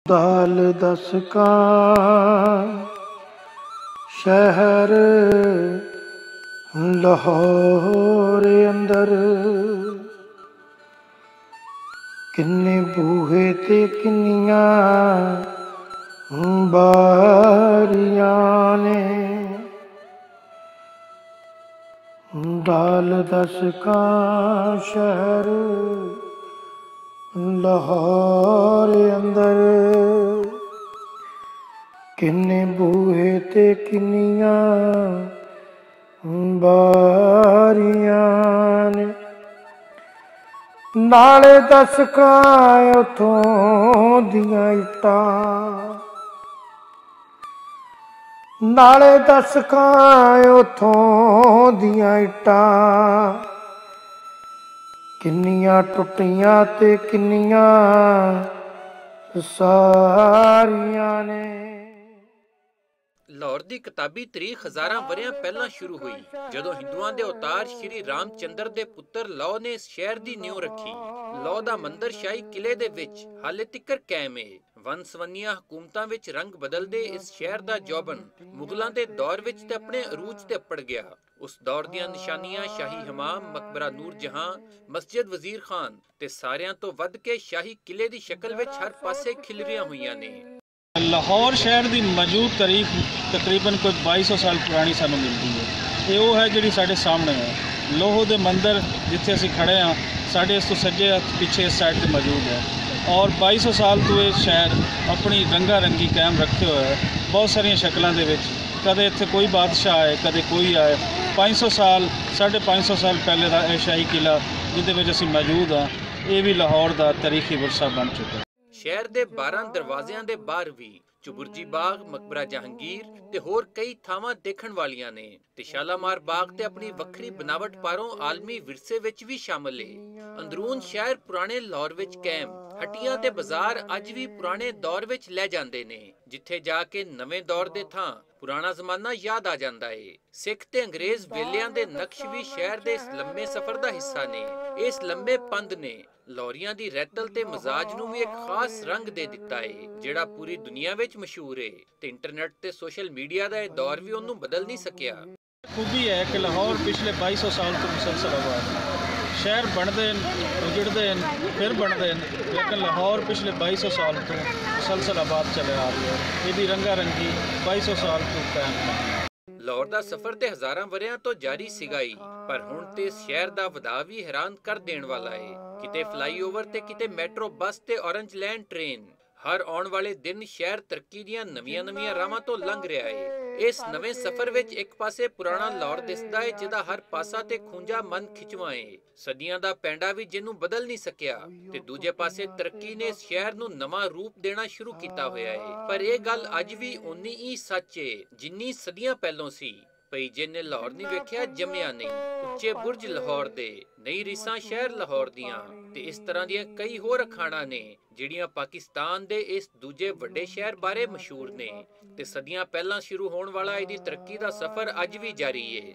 दाल दस का शहर लाहौर अंदर किन्ने बूहे ते किन्नियां बारियां ने। दाल दस का शहर लाहौर अंदर किन्ने बूहे ते किन्नियां बारियां ने। नाले दस का उथों दियां इट्टां, नाले दस का उथों दियां इट्टां किन्नियां टुटियां ते किन्नियां सारियां ने। ਲਾਹੌਰ ਦੀ ਕਿਤਾਬੀ ਤਾਰੀਖ ਹਜ਼ਾਰਾਂ ਵਰ੍ਹਿਆਂ ਪਹਿਲਾਂ ਸ਼ੁਰੂ ਹੋਈ, ਜਦੋਂ ਹਿੰਦੂਆਂ ਦੇ ਅਵਤਾਰ ਸ਼੍ਰੀ ਰਾਮਚੰਦਰ ਦੇ ਪੁੱਤਰ ਲੌ ਨੇ ਇਸ ਸ਼ਹਿਰ ਦੀ ਨਿਊ ਰੱਖੀ। ਲੌ ਦਾ ਮੰਦਰ ਸ਼ਾਹੀ ਕਿਲੇ ਦੇ ਵਿੱਚ ਹਾਲੇ ਤੀਕਰ ਕਾਇਮ ਹੈ। ਵੰਨ-ਸਵੰਨੀਆਂ ਹਕੂਮਤਾਂ ਵਿੱਚ ਰੰਗ ਬਦਲਦੇ ਇਸ ਸ਼ਹਿਰ ਦਾ ਜੌਬਨ ਮੁਗਲਾਂ ਦੇ ਦੌਰ ਵਿੱਚ ਤੇ ਆਪਣੇ ਅਰੂਜ ਤੇ ਅੱਪੜ ਗਿਆ। ਉਸ ਦੌਰ ਦੀਆਂ ਨਿਸ਼ਾਨੀਆਂ ਸ਼ਾਹੀ ਹਮਾਮ, ਮਕਬਰਾ ਨੂਰ ਜਹਾਂ, ਮਸਜਿਦ ਵਜ਼ੀਰ ਖਾਨ ਤੇ ਸਾਰਿਆਂ ਤੋਂ ਵੱਧ ਕੇ ਸ਼ਾਹੀ ਕਿਲੇ ਦੀ ਸ਼ਕਲ ਵਿੱਚ ਹਰ ਪਾਸੇ ਖਿਲਰੀਆਂ ਹੋਈਆਂ ਨੇ। ਲਾਹੌਰ ਸ਼ਹਿਰ ਦੀ ਮੌਜੂਦ ਤਾਰੀਖ ਤਕਰੀਬਨ ਕੋਈ 2200 ਸਾਲ ਪੁਰਾਣੀ ਸਾਨੂੰ ਮਿਲਦੀ ਹੈ। ਇਹ ਉਹ ਹੈ ਜਿਹੜੀ ਸਾਡੇ ਸਾਹਮਣੇ ਹੈ। ਲੋਹ ਦੇ ਮੰਦਰ ਜਿੱਥੇ ਅਸੀਂ ਖੜੇ ਹਾਂ, ਸਾਡੇ ਇਸ ਤੋਂ ਸੱਜੇ ਪਿੱਛੇ ਇਸ ਸਾਈਡ 'ਤੇ ਮੌਜੂਦ ਹੈ। ਔਰ 2200 ਸਾਲ ਤੋਂ ਇਹ ਸ਼ਹਿਰ ਆਪਣੀ ਰੰਗਾ ਰੰਗੀ ਕਾਇਮ ਰੱਖੇ ਹੋਇਆ ਹੈ, ਬਹੁਤ ਸਾਰੀਆਂ ਸ਼ਕਲਾਂ ਦੇ ਵਿੱਚ। ਕਦੇ ਇੱਥੇ ਕੋਈ ਬਾਦਸ਼ਾਹ ਆਏ, ਕਦੇ ਕੋਈ ਆਏ। 500 ਸਾਲ 550 ਸਾਲ ਪਹਿਲੇ ਦਾ ਇਹ ਸ਼ਾਹੀ ਕਿਲਾ ਜਿਹਦੇ ਵਿੱਚ ਅਸੀਂ ਮੌਜੂਦ ਹਾਂ, ਇਹ ਵੀ ਲਾਹੌਰ ਦਾ ਤਾਰੀਖੀ ਵਿਰਸਾ ਬਣ ਚੁੱਕਾ ਹੈ। ਸ਼ਹਿਰ ਦੇ 12 ਦਰਵਾਜ਼ਿਆਂ ਦੇ ਬਾਹਰ ਵੀ ਚੁਬੁਰਜੀ ਬਾਗ, ਮਕਬਰਾ ਜਹਾਂਗੀਰ ਤੇ ਹੋਰ ਕਈ ਥਾਵਾਂ ਦੇਖਣ ਵਾਲੀਆਂ ਨੇ। ਤੇ ਸ਼ਾਲਾਮਾਰ ਬਾਗ ਤੇ ਆਪਣੀ ਵੱਖਰੀ ਬਨਾਵਟ ਪਾਰੋਂ ਆਲਮੀ ਵਿਰਸੇ ਵਿੱਚ ਵੀ ਸ਼ਾਮਲ ਹੈ। ਅੰਦਰੂਨ ਸ਼ਹਿਰ ਪੁਰਾਣੇ ਲਾਹੌਰ ਵਿੱਚ ਕਾਇਮ ਹੱਟੀਆਂ ਤੇ ਬਾਜ਼ਾਰ ਅੱਜ ਵੀ ਪੁਰਾਣੇ ਦੌਰ ਵਿੱਚ ਲੈ ਜਾਂਦੇ ਨੇ, ਜਿੱਥੇ ਜਾ ਕੇ ਨਵੇਂ ਦੌਰ ਦੇ ਥਾਂ ਪੁਰਾਣਾ ਜ਼ਮਾਨਾ ਯਾਦ ਆ ਜਾਂਦਾ ਏ। ਸਿੱਖ ਤੇ ਅੰਗਰੇਜ਼ ਵੇਲਿਆਂ ਦੇ ਨਕਸ਼ ਵੀ ਸ਼ਹਿਰ ਦੇ ਇਸ ਲੰਮੇ ਸਫ਼ਰ ਦਾ ਹਿੱਸਾ ਨੇ। ਇਸ ਲੰਮੇ ਪੰਧ ਨੇ ਲਾਹੌਰੀਆਂ ਦੀ ਰਹਿਤਲ ਤੇ ਮਜ਼ਾਜ ਨੂੰ ਵੀ ਇੱਕ ਖਾਸ ਰੰਗ ਦੇ ਦਿੱਤਾ ਏ, ਜਿਹੜਾ ਪੂਰੀ ਦੁਨੀਆ ਵਿੱਚ ਮਸ਼ਹੂਰ ਏ। ਤੇ ਇੰਟਰਨੈਟ ਤੇ ਸੋਸ਼ਲ ਮੀਡੀਆ ਦਾ ਇਹ ਦੌਰ ਵੀ ਉਹਨੂੰ ਬਦਲ ਨਹੀਂ ਸਕਿਆ। ਖੂਬੀ ਹੈ ਕਿ ਲਾਹੌਰ ਪਿਛਲੇ 2200 ਸਾਲ ਤੋਂ ਮੁਸਲਸਲ ਆਬਾਦ ਸ਼ਹਿਰ ਬਣਦੇ ਉਜੜਦੇ ਫਿਰ ਬਣਦੇ, ਲੇਕਿਨ ਲਾਹੌਰ ਪਿਛਲੇ 2200 ਸਾਲ ਤੋਂ ਮੁਸਲਸਲ ਆਬਾਦ ਚੱਲਿਆ ਆ ਰਿਹਾ ਹੈ। ਇਹਦੀ ਰੰਗਾ ਰੰਗੀ 2200 ਸਾਲ ਤੋਂ ਕਾਇਮ ਹੈ। ਲਾਹੌਰ ਦਾ ਸਫ਼ਰ ਤੇ ਹਜ਼ਾਰਾਂ ਵਰ੍ਹਿਆਂ ਤੋਂ ਜਾਰੀ ਸੀਗਾ ਹੀ, ਪਰ ਹੁਣ ਤੇ ਇਸ ਸ਼ਹਿਰ ਦਾ ਵਧਾ ਵੀ ਹੈਰਾਨ ਕਰ ਦੇਣ ਵਾਲਾ ਹੈ। ਕਿਤੇ ਫਲਾਈਓਵਰ ਤੇ ਕਿਤੇ ਮੈਟਰੋ ਬੱਸ ਤੇ ਔਰੰਜ ਲੈਂਡ ਟ੍ਰੇਨ। ਹਰ ਆਉਣ ਵਾਲੇ ਦਿਨ ਸ਼ਹਿਰ ਤਰੱਕੀ ਦੀਆਂ ਨਵੀਆਂ ਰਾਹਾਂ ਤੋਂ ਲੰਘ ਰਿਹਾ ਹੈ। ਇਸ ਨਵੇਂ ਸਫ਼ਰ ਵਿੱਚ ਇੱਕ ਪਾਸੇ ਪੁਰਾਣਾ ਲਾਹੌਰ ਦਿਸਦਾ ਹੈ, ਜਿਹਦਾ ਹਰ ਪਾਸਾ ਤੇ ਖੂੰਜਾ ਮਨ ਖਿਚਵਾਂ ਹੈ, ਸਦੀਆਂ ਦਾ ਪੈਂਡਾ ਵੀ ਜਿਹਨੂੰ ਬਦਲ ਨਹੀਂ ਸਕਿਆ। ਤੇ ਦੂਜੇ ਪਾਸੇ ਤਰੱਕੀ ਨੇ ਇਸ ਸ਼ਹਿਰ ਨੂੰ ਨਵਾਂ ਰੂਪ ਦੇਣਾ ਸ਼ੁਰੂ ਕੀਤਾ ਹੋਇਆ ਹੈ। ਪਰ ਇਹ ਗੱਲ ਅੱਜ ਵੀ ਉਨੀ ਹੀ ਸੱਚ ਹੈ ਜਿੰਨੀ ਸਦੀਆਂ ਪਹਿਲਾਂ ਸੀ। ਭਈ ਜਿਹਨੇ ਲਾਹੌਰ ਨਹੀਂ ਵੇਖਿਆ ਜੰਮਿਆ ਨਹੀਂ। ਉੱਚੇ ਬੁਰਜ ਲਾਹੌਰ ਦੇ, ਨਈ ਰੀਸਾਂ ਸ਼ਹਿਰ ਲਾਹੌਰ ਦੀਆਂ ਤੇ ਇਸ ਤਰ੍ਹਾਂ ਦੀਆਂ ਕਈ ਹੋਰ ਅਖਾਣਾਂ ਨੇ ਜਿਹੜੀਆਂ ਪਾਕਿਸਤਾਨ ਦੇ ਇਸ ਦੂਜੇ ਵੱਡੇ ਸ਼ਹਿਰ ਬਾਰੇ ਮਸ਼ਹੂਰ ਨੇ। ਤੇ ਸਦੀਆਂ ਪਹਿਲਾਂ ਸ਼ੁਰੂ ਹੋਣ ਵਾਲਾ ਇਹਦੀ ਤਰੱਕੀ ਦਾ ਸਫ਼ਰ ਅੱਜ ਵੀ ਜਾਰੀ ਹੈ।